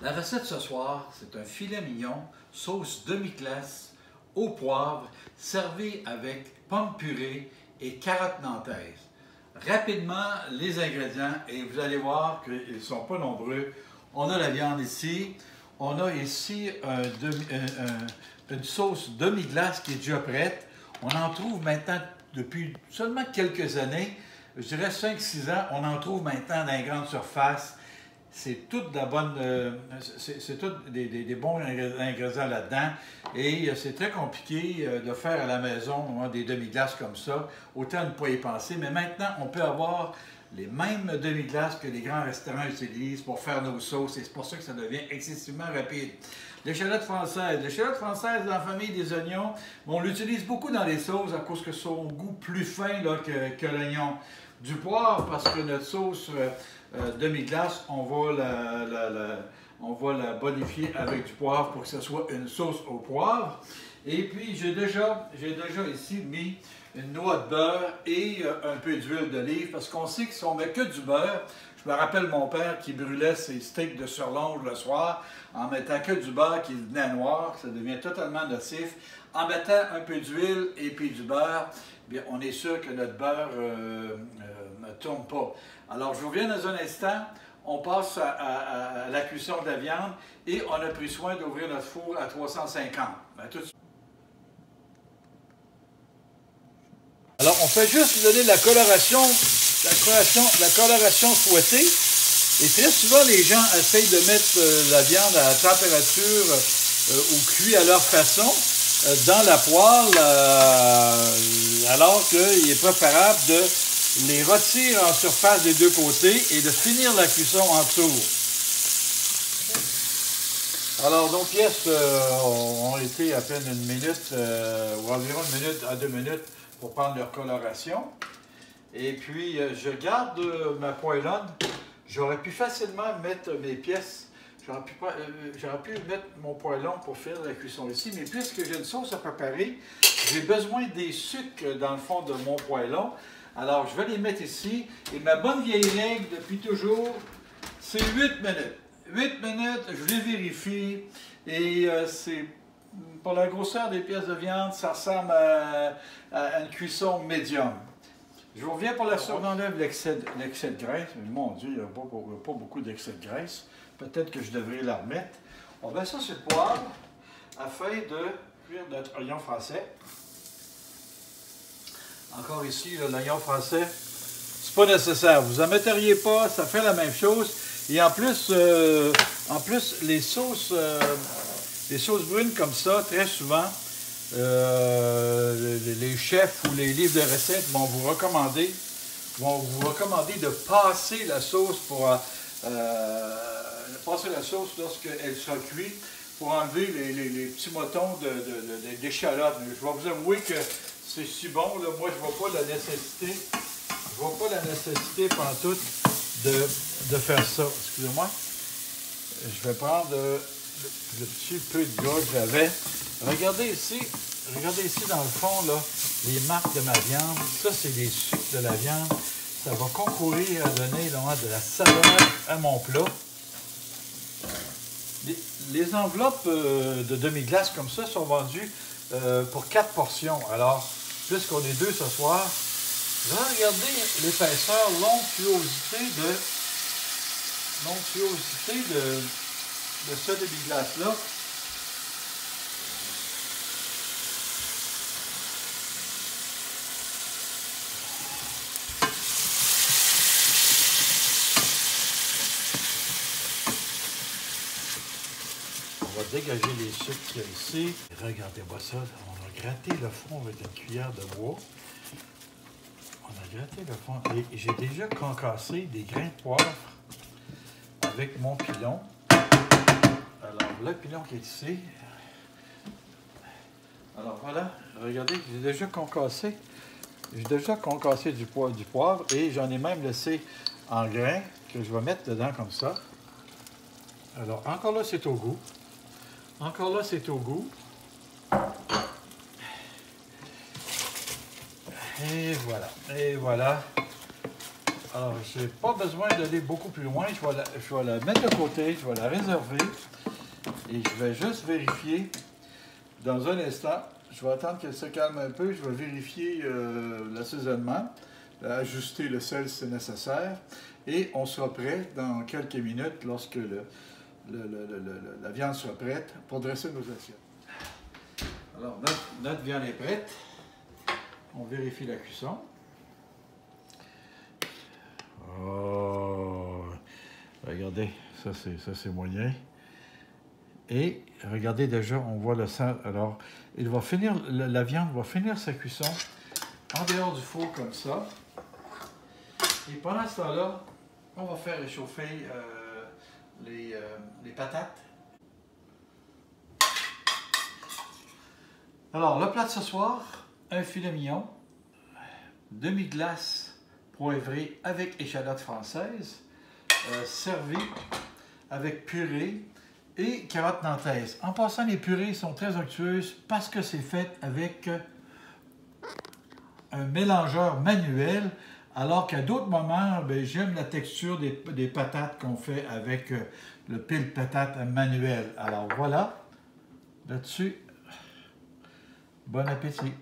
La recette ce soir, c'est un filet mignon, sauce demi-glace, au poivre, servi avec pommes purées et carottes nantaises. Rapidement, les ingrédients, et vous allez voir qu'ils ne sont pas nombreux. On a la viande ici, on a ici une sauce demi-glace qui est déjà prête. On en trouve maintenant depuis seulement quelques années, je dirais 5-6 ans, on en trouve maintenant dans les grandes surfaces. C'est toute de la bonne, c'est tout des bons ingrédients là-dedans. Et c'est très compliqué de faire à la maison des demi-glaces comme ça. Autant ne pas y penser. Mais maintenant, on peut avoir les mêmes demi-glaces que les grands restaurants utilisent pour faire nos sauces. Et c'est pour ça que ça devient excessivement rapide. L'échalote française. L'échalote française dans la famille des oignons, on l'utilise beaucoup dans les sauces à cause que son goût plus fin là, que l'oignon. Du poivre, parce que notre sauce demi-glace, on va la bonifier avec du poivre pour que ce soit une sauce au poivre. Et puis, j'ai déjà ici mis une noix de beurre et un peu d'huile d'olive, parce qu'on sait que si on met que du beurre, je me rappelle mon père qui brûlait ses steaks de surlonge le soir en mettant que du beurre qui devenait noir, ça devient totalement nocif. En mettant un peu d'huile et puis du beurre, bien, on est sûr que notre beurre ne tourne pas. Alors, je vous reviens dans un instant. On passe à la cuisson de la viande et on a pris soin d'ouvrir notre four à 350. Tout de suite. Alors, on fait juste donner la coloration souhaitée. Et très souvent, les gens essayent de mettre la viande à température ou cuit à leur façon dans la poêle, alors qu'il est préférable de les retirer en surface des deux côtés et de finir la cuisson en dessous. Alors, nos pièces ont été à peine une minute, ou environ 1 minute à 2 minutes pour prendre leur coloration. Et puis, je garde ma poêlonne. J'aurais pu facilement mettre mes pièces. J'aurais pu mettre mon poêlon pour faire la cuisson ici, mais puisque j'ai une sauce à préparer, j'ai besoin des sucres dans le fond de mon poêlon. Alors, je vais les mettre ici. Et ma bonne vieille règle depuis toujours, c'est 8 minutes. 8 minutes, je les vérifie. Et c'est pour la grosseur des pièces de viande, ça ressemble à une cuisson médium. Je vous reviens pour la sauce. On enlève l'excès de graisse. Mais mon Dieu, il n'y a pas beaucoup d'excès de graisse. Peut-être que je devrais la remettre. On met ça sur le poêle afin de cuire notre oignon français. Encore ici, l'oignon français, c'est pas nécessaire. Vous n'en metteriez pas, ça fait la même chose. Et en plus les sauces brunes comme ça, très souvent, les chefs ou les livres de recettes vont vous recommander de passer la sauce lorsqu'elle sera cuite pour enlever les petits motons d'échalote. Je vais vous avouer que c'est si bon, là, moi je ne vois pas la nécessité pantoute de faire ça. Excusez-moi. Je vais prendre le petit peu de gras que j'avais. Regardez ici dans le fond, là, les marques de ma viande. Ça, c'est les sucres de la viande. Ça va concourir à donner là, de la saveur à mon plat. Les enveloppes de demi-glace comme ça sont vendues pour 4 portions. Alors, puisqu'on est 2 ce soir, regardez l'épaisseur, l'onctuosité de ce demi-glace-là. On va dégager les sucres qu'il y a ici. Regardez-moi ça, on a gratté le fond avec une cuillère de bois. On a gratté le fond et j'ai déjà concassé des grains de poivre avec mon pilon. Alors, le pilon qui est ici. Alors voilà, regardez, j'ai déjà concassé du poivre et j'en ai même laissé en grains que je vais mettre dedans comme ça. Alors, encore là, c'est au goût. Encore là, c'est au goût. Et voilà. Et voilà. Alors, je n'ai pas besoin d'aller beaucoup plus loin. Je vais la mettre de côté, je vais la réserver. Et je vais juste vérifier dans un instant. Je vais attendre qu'elle se calme un peu. Je vais vérifier l'assaisonnement, ajuster le sel si c'est nécessaire. Et on sera prêt dans quelques minutes lorsque la viande sera prête pour dresser nos assiettes. Alors, notre viande est prête. On vérifie la cuisson. Oh, regardez, ça c'est moyen. Et regardez déjà, on voit le sang. Alors, la viande va finir sa cuisson en dehors du four comme ça. Et pendant ce temps-là, on va faire réchauffer les patates. Alors, le plat de ce soir, un filet mignon, demi-glace poivrée avec échalote française, servi avec purée et carottes nantaises. En passant, les purées sont très onctueuses parce que c'est fait avec un mélangeur manuel, alors qu'à d'autres moments, j'aime la texture des patates qu'on fait avec le pile patate manuel. Alors voilà, là-dessus, bon appétit.